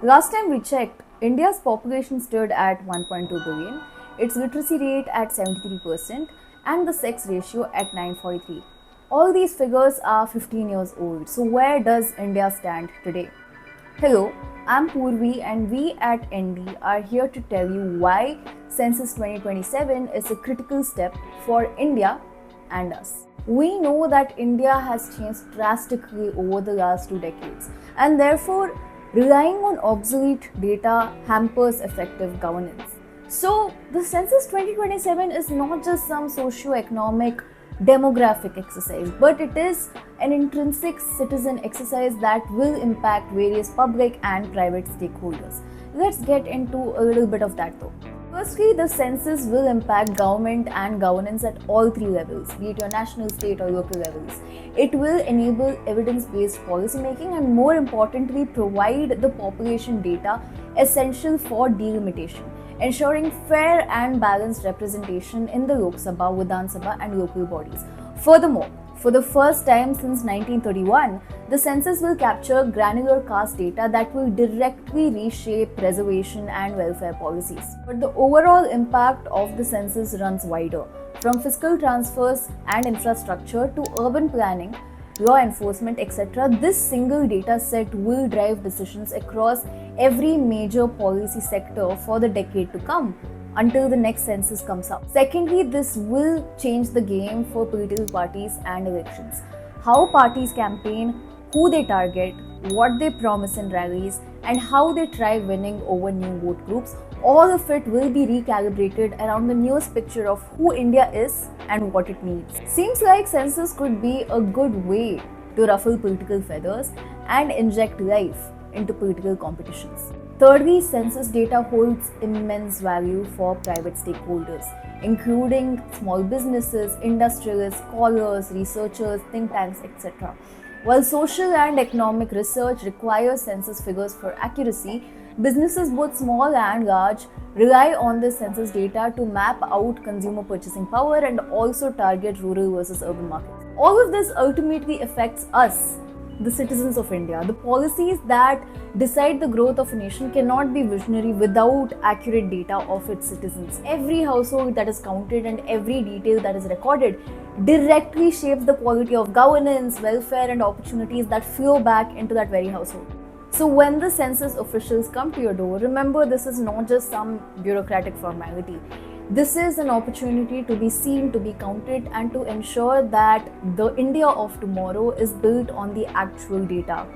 Last time we checked, India's population stood at 1.2 billion, its literacy rate at 73%, and the sex ratio at 943. All these figures are 15 years old. So, where does India stand today? Hello, I'm Purvi, and we at ND are here to tell you why Census 2027 is a critical step for India and us. We know that India has changed drastically over the last 2 decades, and therefore, relying on obsolete data hampers effective governance. So, the Census 2027 is not just some socio-economic demographic exercise, but it is an intrinsic citizen exercise that will impact various public and private stakeholders. Let's get into a little bit of that though. Firstly, the census will impact government and governance at all three levels, be it your national, state, or local levels. It will enable evidence-based policymaking and, more importantly, provide the population data essential for delimitation, ensuring fair and balanced representation in the Lok Sabha, Vidhan Sabha, and local bodies. Furthermore, for the first time since 1931, the census will capture granular caste data that will directly reshape preservation and welfare policies. But the overall impact of the census runs wider, from fiscal transfers and infrastructure to urban planning, law enforcement, etc. This single data set will drive decisions across every major policy sector for the decade to come, until the next census comes up. Secondly, this will change the game for political parties and elections. How parties campaign, who they target, what they promise in rallies, and how they try winning over new vote groups, all of it will be recalibrated around the newest picture of who India is and what it needs. Seems like census could be a good way to ruffle political feathers and inject life into political competitions. Thirdly, census data holds immense value for private stakeholders, including small businesses, industrialists, scholars, researchers, think tanks, etc. While social and economic research requires census figures for accuracy, businesses both small and large rely on this census data to map out consumer purchasing power and also target rural versus urban markets. All of this ultimately affects us, the citizens of India. The policies that decide the growth of a nation cannot be visionary without accurate data of its citizens. Every household that is counted and every detail that is recorded directly shapes the quality of governance, welfare, and opportunities that flow back into that very household. So when the census officials come to your door, remember this is not just some bureaucratic formality. This is an opportunity to be seen, to be counted, and to ensure that the India of tomorrow is built on the actual data.